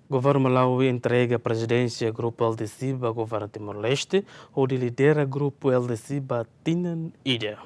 Governu Malawi entrega a Prezidensia Grupo LDC ao Governu Timor-Leste, hodi lidera Grupo LDC tinan ida.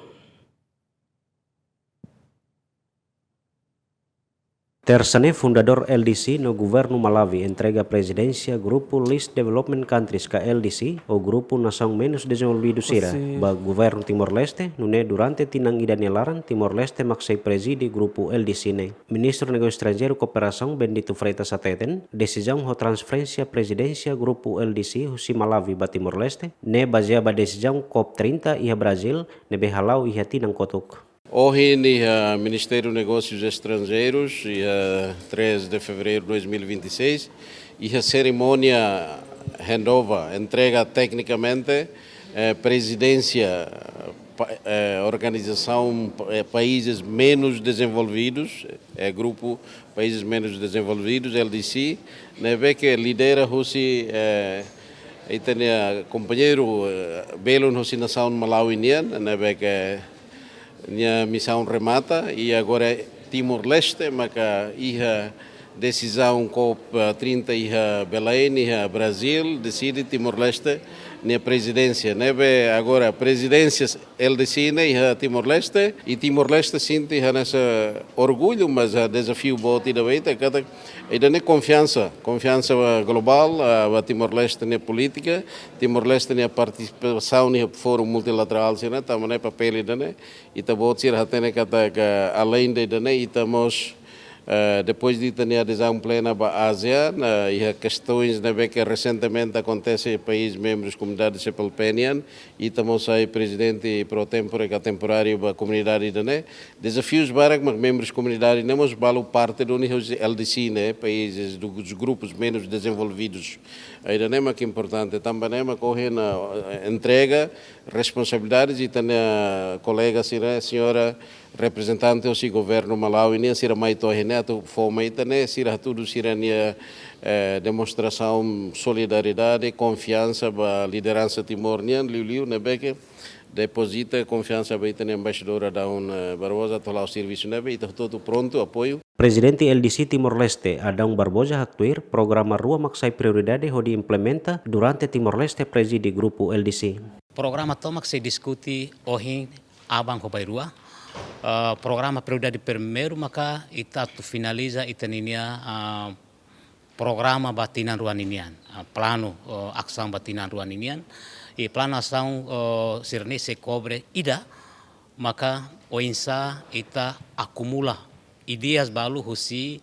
Tersane fundador LDC no Governu Malawi entrega a Prezidensia Grupo Least Development Countries ka LDC o Grupo Nação Menos Desenvolvido Sira ba Governu Timor-Leste nune durante tinang ida nelaran Timor-Leste maksai presidi Grupo LDC ne. Ministro Negócio Estrangeiro Cooperação Bendito Freitas Ateten decisão ho transferência Prezidensia Grupo LDC husi Malawi ba Timor-Leste ne baseia ba decisão COP30 iha Brasil ne behalau iha tinang kotuk. Hoje, no Ministério dos Negócios Estrangeiros, dia 13 de fevereiro de 2026, e a cerimônia handover, entrega tecnicamente presidência Organização Países Menos Desenvolvidos, Grupo Países Menos Desenvolvidos, LDC, né, que lidera Rússia, e tem companheiro Belo Nação Malawinian, né, que minha missão remata e agora Timor-Leste, mas a decisão COP30 e Belém e Brasil decide Timor-Leste na presidência, né? Agora a presidência LDC e Timor-Leste e Timor-Leste sente nesse orgulho, mas o desafio bom é cada ainda nem confiança global a Timor-Leste na política, Timor-Leste na participação no fórum multilateral, né? Também é papel né? E também ser até além de né? E estamos depois de ter a adesão plena para a ASEAN e as questões que recentemente acontecem em países membros da comunidade cepalpeniana e também sai presidente pro tempore que temporário para a comunidade né desafios para os membros da comunidade não mas balu parte do LDC né países dos grupos menos desenvolvidos ainda não é que importante também é correr na entrega responsabilidades e tem a colega senhora representante do Governu Malawi nem será mais torneado forma né será tudo será demonstração solidariedade confiança para liderança timor-nian liu né que deposita confiança para a embaixadora da Barbosa tolar o serviço né e todo pronto apoio. Presidente LDC Timor-Leste Adão Barbosa actuir programa rua maksai prioridade hodi implementa durante Timor-Leste presidi Grupo LDC. Programa toma que se discute hoje abang hopai rua. Programa prioridade primeiro maka ita tu finaliza itaninia programa batinan ruaninian plano aksang batinan ruaninian e plano ação sirne se cobre ida maka oinsa ita acumula ideias balu husi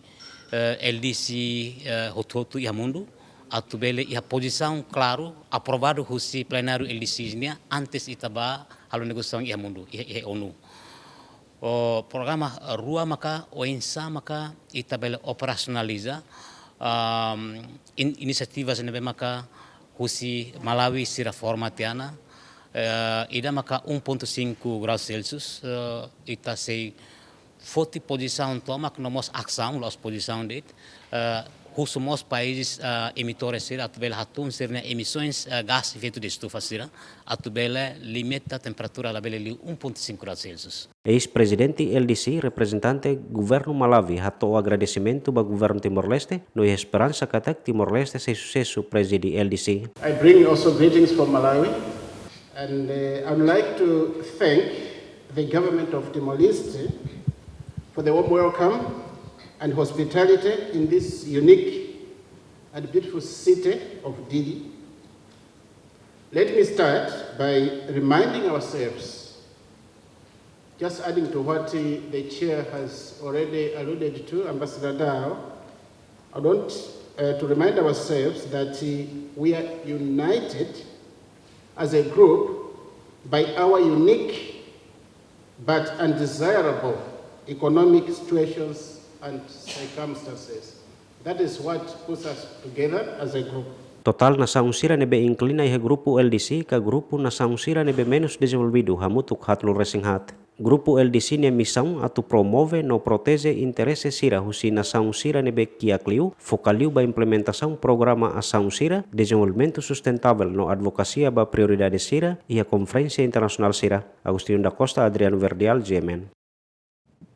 LDC hototo ia mundo atubele ia posição claro aprovado husi plenário LDC nia antes itaba halu negosiação ia mundo ia ONU. O programa rua maka oinsa maka itabele operasionaliza inisiativas nebe maka husi Malawi sira formatiana ida maka 1.5 graus Celsius ita sei 40 posição tomak nomos aksam los posição det husumos países emitores sira atubele hatun sirne emissões gás efeito de estufa sira atubele limita temperatura labele 1.5 graus Celsius. Ex-presidente LDC, representante Governu Malawi, hato agradecimento ba Governu Timor-Leste, no esperança katak Timor-Leste se sucesso presidi LDC. I bring also greetings from Malawi, and I would like to thank the government of Timor-Leste for the warm welcome and hospitality in this unique and beautiful city of Dili. Let me start by reminding ourselves, just adding to what the chair has already alluded to, Ambassador Dao, I want to remind ourselves that we are united as a group by our unique but undesirable economic situations and circumstances. That is what puts us together as a group. Total nação sira nebe inclina iha Grupo LDC ka Grupo Nação sira nebe menos desenvolvido hamutuk hatlu resinghat. Grupo LDC ne missão atu promove no protege interesse sira husi nação sira nebe kiakliu focaliu ba implementação programa ação sira desenvolvimento sustentável no advocacia ba prioridade sira iha conferência internacional sira. Agustinho da Costa, Adriano Verdial, GMN.